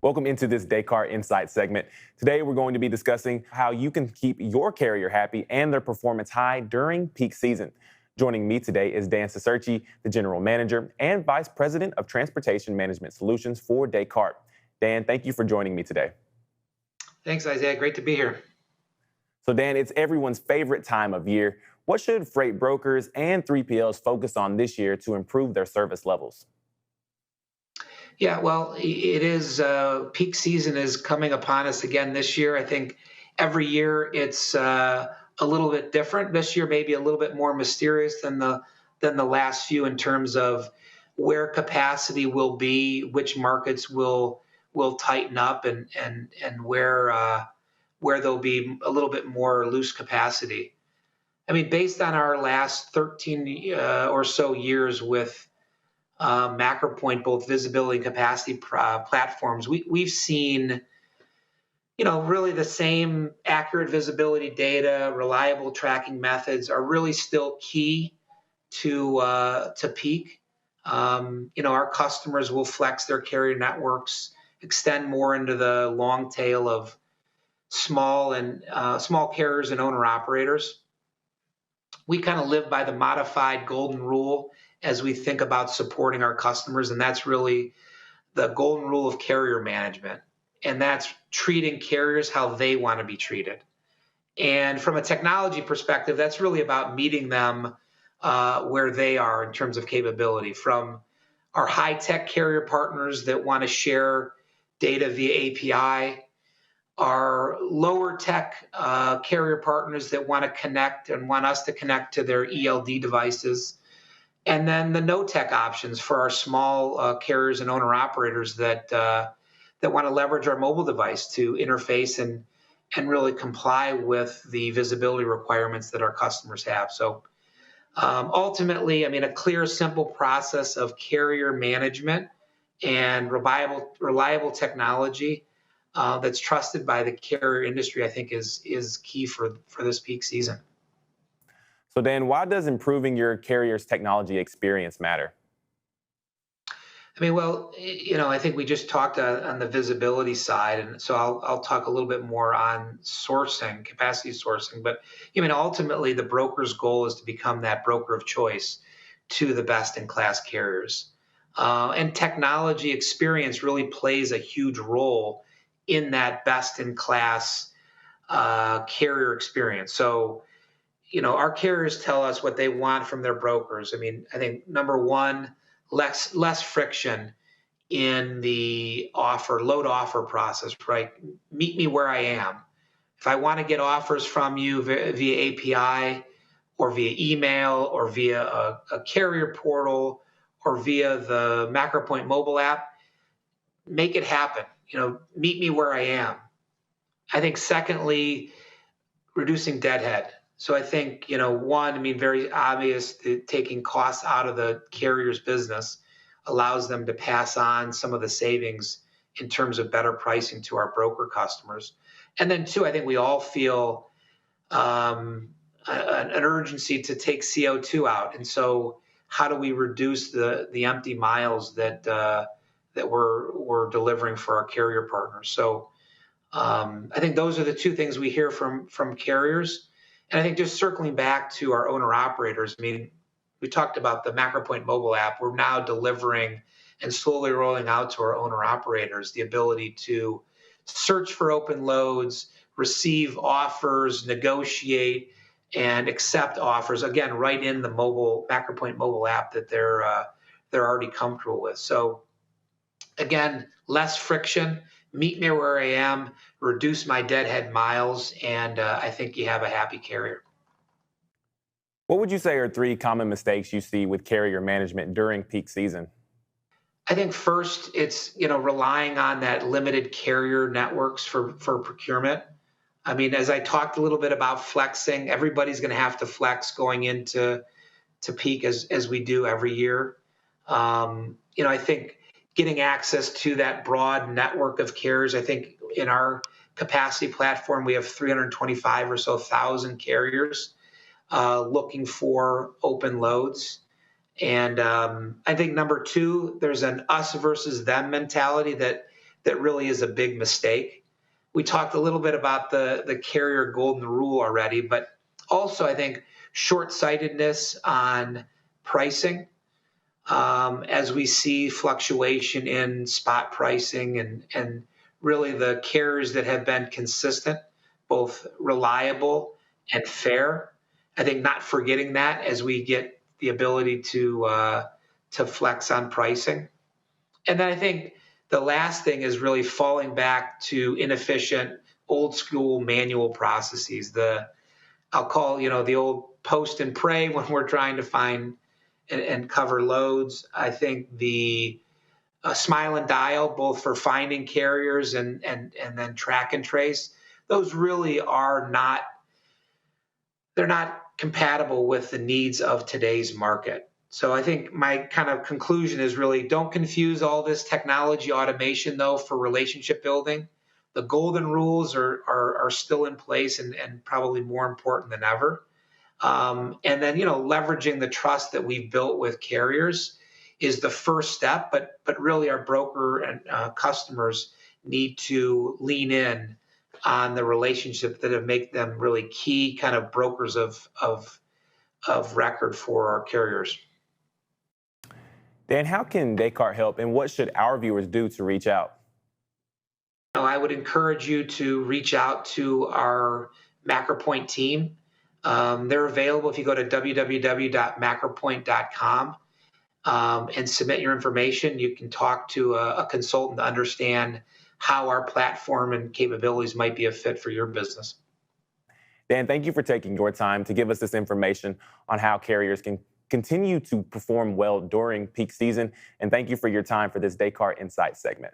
Welcome into this Descartes Insight segment. Today, we're going to be discussing how you can keep your carrier happy and their performance high during peak season. Joining me today is Dan Cicerci, the General Manager and Vice President of Transportation Management Solutions for Descartes. Dan, thank you for joining me today. Thanks, Isaiah. Great to be here. So, Dan, it's everyone's favorite time of year. What should freight brokers and 3PLs focus on this year to improve their service levels? Yeah, well, it is peak season is coming upon us again this year. I think every year it's a little bit different. This year maybe a little bit more mysterious than the last few in terms of where capacity will be, which markets will tighten up, and where there'll be a little bit more loose capacity. I mean, based on our last 13 or so years with MacroPoint, both visibility and capacity platforms, we've seen, really the same accurate visibility data, reliable tracking methods are really still key to peak. Our customers will flex their carrier networks, extend more into the long tail of small carriers and owner operators. We kind of live by the modified golden rule as we think about supporting our customers, and that's really the golden rule of carrier management. And that's treating carriers how they want to be treated. And from a technology perspective, that's really about meeting them where they are in terms of capability. From our high-tech carrier partners that want to share data via API, our lower tech carrier partners that want to connect and want us to connect to their ELD devices, and then the no tech options for our small carriers and owner operators that want to leverage our mobile device to interface and really comply with the visibility requirements that our customers have. So ultimately, I mean, a clear, simple process of carrier management and reliable technology that's trusted by the carrier industry, I think is key for this peak season. So, Dan, why does improving your carrier's technology experience matter? I mean, well, I think we just talked on the visibility side, and so I'll talk a little bit more on sourcing, capacity sourcing. But ultimately, the broker's goal is to become that broker of choice to the best-in-class carriers, and technology experience really plays a huge role in that best-in-class carrier experience. So, our carriers tell us what they want from their brokers. I mean, I think number one, less friction in the load offer process, right? Meet me where I am. If I want to get offers from you via API or via email or via a carrier portal or via the MacroPoint mobile app, make it happen. Meet me where I am. I think secondly, reducing deadhead. So I think, one, very obvious that taking costs out of the carrier's business allows them to pass on some of the savings in terms of better pricing to our broker customers. And then two, I think we all feel an urgency to take CO2 out. And so how do we reduce the empty miles that we're delivering for our carrier partners? So I think those are the two things we hear from carriers. And I think just circling back to our owner operators, I mean, we talked about the MacroPoint mobile app. We're now delivering and slowly rolling out to our owner operators the ability to search for open loads, receive offers, negotiate, and accept offers, again, right in the MacroPoint mobile app that they're already comfortable with. So again, less friction, meet me where I am, reduce my deadhead miles, and I think you have a happy carrier. What would you say are 3 common mistakes you see with carrier management during peak season? I think first, it's relying on that limited carrier networks for procurement. I mean, as I talked a little bit about flexing, everybody's going to have to flex going into peak as we do every year. I think getting access to that broad network of carriers. I think in our capacity platform, we have 325 or so thousand carriers looking for open loads. And I think number two, there's an us versus them mentality that that really is a big mistake. We talked a little bit about the carrier golden rule already, but also I think short-sightedness on pricing, as we see fluctuation in spot pricing and really the carriers that have been consistent, both reliable and fair. I think not forgetting that as we get the ability to flex on pricing. And then I think the last thing is really falling back to inefficient, old school manual processes. I'll call, the old post and pray when we're trying to find and cover loads. I think the smile and dial, both for finding carriers and then track and trace, those really are not, they're not compatible with the needs of today's market. So I think my kind of conclusion is really don't confuse all this technology automation though for relationship building. The golden rules are still in place and probably more important than ever. And then, leveraging the trust that we've built with carriers is the first step, but really our broker and customers need to lean in on the relationship that have make them really key kind of brokers of record for our carriers. Dan, how can Descartes help, and what should our viewers do to reach out? I would encourage you to reach out to our MacroPoint team. They're available if you go to www.macropoint.com and submit your information. You can talk to a consultant to understand how our platform and capabilities might be a fit for your business. Dan, thank you for taking your time to give us this information on how carriers can continue to perform well during peak season. And thank you for your time for this Descartes Insight segment.